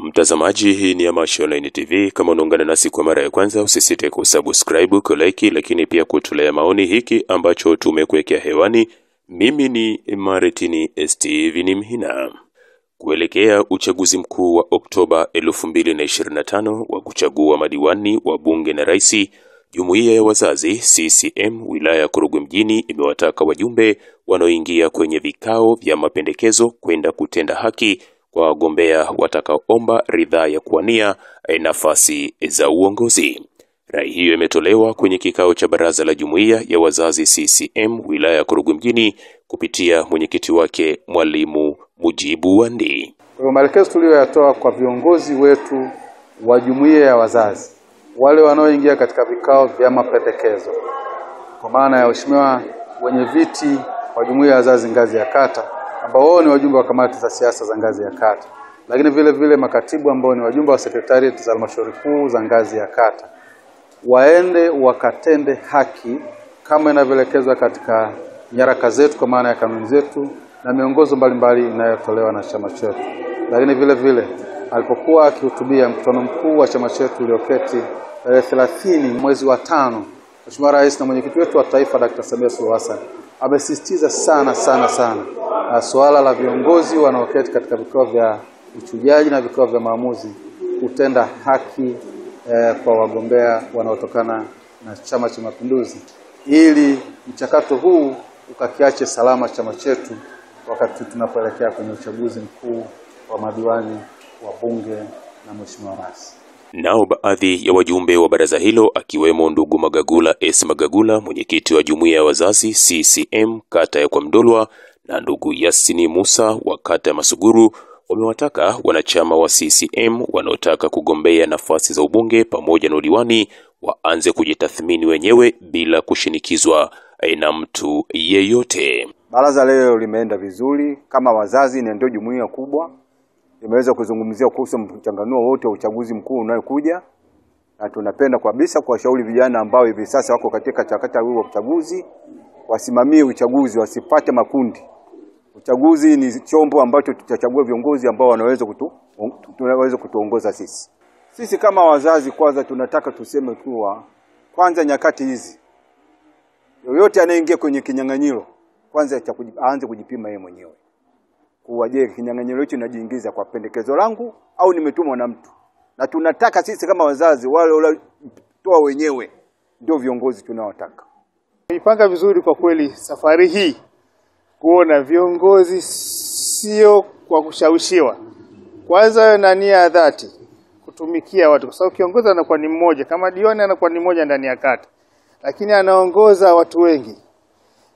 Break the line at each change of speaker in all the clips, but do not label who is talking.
Mtazamaji, hii ni Amasho Online TV. Kama unaungana nasi kwa mara ya kwanza, usisite kusubscribe, kulike, lakini pia kutolea maoni hiki ambacho tumekuwekea hewani. Mimi ni Martin Steven Mhina. Kuelekea uchaguzi mkuu wa Oktoba 2025 wa kuchagua madiwani wa bunge na rais, Jumuiya ya Wazazi CCM wilaya ya Korogwe mjini imewataka wajumbe wanaoingia kwenye vikao vya mapendekezo kwenda kutenda haki kwa wagombea watakaoomba ridhaa ya kuwania nafasi za uongozi. Rai hiyo imetolewa kwenye kikao cha baraza la Jumuiya ya Wazazi CCM wilaya ya Korogwe mjini kupitia mwenyekiti wake Mwalimu Mujibu Wandi.
Kwa maelekezo tuliyoyatoa kwa viongozi wetu wa Jumuiya ya Wazazi, wale wanaoingia katika vikao vya mapendekezo, kwa maana ya waheshimiwa wenye viti wa Jumuiya ya Wazazi ngazi ya kata, ambao wao ni wajumbe wa kamati za siasa za ngazi ya kata, lakini vile vile makatibu ambao ni wajumbe wa sekretarieti za halmashauri kuu za ngazi ya kata, waende wakatende haki kama inavyoelekezwa katika nyaraka zetu, kwa maana ya kanuni zetu na miongozo mbalimbali inayotolewa na chama chetu. Lakini vile vile alipokuwa akihutubia mkutano mkuu wa chama chetu ulioketi 30 mwezi wa 5, Mheshimiwa Rais na mwenyekiti wetu wa taifa Dr. Samia Suluhu Hassan amesisitiza sana swala la viongozi wanaoketi katika vikao vya uchujaji na vikao vya maamuzi kutenda haki kwa wagombea wanaotokana na Chama cha Mapinduzi, ili mchakato huu ukakiache salama chama chetu wakati tunapoelekea kwenye uchaguzi mkuu wa madiwani wa bunge na Mheshimiwa Rais.
Nao baadhi ya wajumbe wa baraza hilo akiwemo ndugu Magagula S. Magagula, mwenyekiti wa Jumuiya ya Wazazi CCM kata ya Kwamdolwa, na ndugu Yasini Musa wa kata ya Masuguru, wamewataka wanachama wa CCM wanaotaka kugombea nafasi za ubunge pamoja na udiwani waanze kujitathmini wenyewe bila kushinikizwa na mtu yeyote.
Baraza leo limeenda vizuri. Kama wazazi ndio jumuiya kubwa, imeweza kuzungumzia kuhusu mchanganuo wote wa uchaguzi mkuu unayokuja, na tunapenda kabisa kuwashauri vijana ambao hivi sasa wako katika chakata huu wa uchaguzi wasimamie uchaguzi, wasipate makundi. Uchaguzi ni chombo ambacho tutachagua viongozi ambao wanaweza kutuongoza sisi. Sisi kama wazazi kwanza tunataka tuseme kuwa kwanza nyakati hizi yoyote anayeingia kwenye kinyang'anyiro kwanza aanze kujipima yeye mwenyewe. Kuwa je, kinyang'anyiro hicho najiingiza kwa pendekezo langu au nimetumwa na mtu? Na tunataka sisi kama wazazi wale toa wenyewe ndio viongozi tunaowataka.
Ipanga vizuri kwa kweli safari hii kuona viongozi sio kwa kushawishiwa. Kwanza na nia ya dhati kutumikia watu, kwa sababu kiongozi anakuwa ni mmoja, kama diwani anakuwa ni mmoja ndani ya kata, lakini anaongoza watu wengi.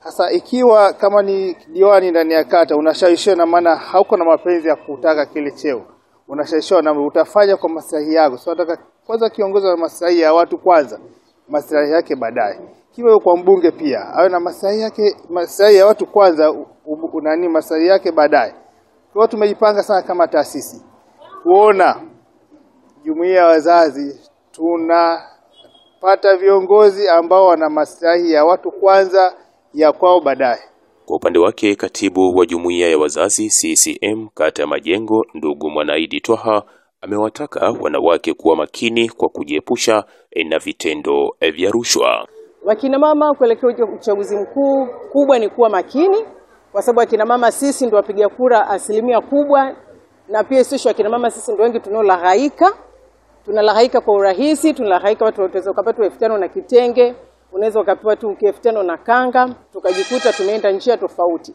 Sasa ikiwa kama ni diwani ndani ya kata unashawishiwa, na maana hauko na mapenzi ya kutaka kile cheo, unashawishiwa na utafanya kwa maslahi yako. So nataka kwanza kiongozi na maslahi ya watu kwanza, maslahi yake baadaye. Kiwe kwa mbunge pia awe na maslahi yake, maslahi ya watu kwanza, maslahi yake baadaye. Kwa hiyo tumejipanga sana kama taasisi kuona Jumuiya ya Wazazi tunapata viongozi ambao wana maslahi ya watu kwanza, ya kwao baadaye.
Kwa upande wake, katibu wa Jumuiya ya Wazazi CCM kata ya Majengo ndugu Mwanaidi Twaha amewataka wanawake kuwa makini kwa kujiepusha na vitendo vya rushwa.
Wakina mama kuelekea uchaguzi mkuu, kubwa ni kuwa makini, kwa sababu wakina mama sisi ndio wapiga kura asilimia kubwa, na pia sisi wakina mama sisi ndio wengi tunalahaika kwa urahisi, tunalahaika watu wataweza kupata 1500 na kitenge, unaweza ukapewa tu 1500 na kanga, tukajikuta tumeenda njia tofauti.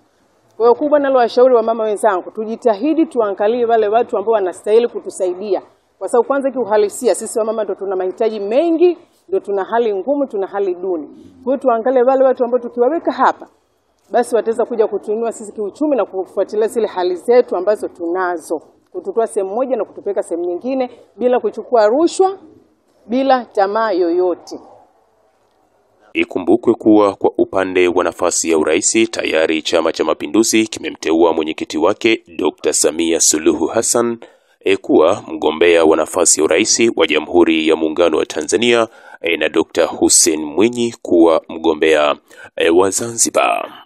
Kwa hiyo kubwa nalo washauri wa mama wenzangu, tujitahidi tuangalie wale watu ambao wanastahili kutusaidia, kwa sababu kwanza kiuhalisia sisi wa mama ndio tuna mahitaji mengi, ndio tuna hali ngumu, tuna hali duni. Kwa hiyo tuangalie wale watu ambao tukiwaweka hapa basi wataweza kuja kutuinua sisi kiuchumi na kufuatilia zile hali zetu ambazo tunazo, kututoa sehemu moja na kutupeleka sehemu nyingine bila kuchukua rushwa, bila tamaa yoyote.
Ikumbukwe kuwa kwa upande wa nafasi ya urais tayari Chama cha Mapinduzi kimemteua mwenyekiti wake Dr. Samia Suluhu Hassan kuwa mgombea wa nafasi ya urais wa Jamhuri ya Muungano wa Tanzania na Dr. Hussein Mwinyi kuwa mgombea wa Zanzibar.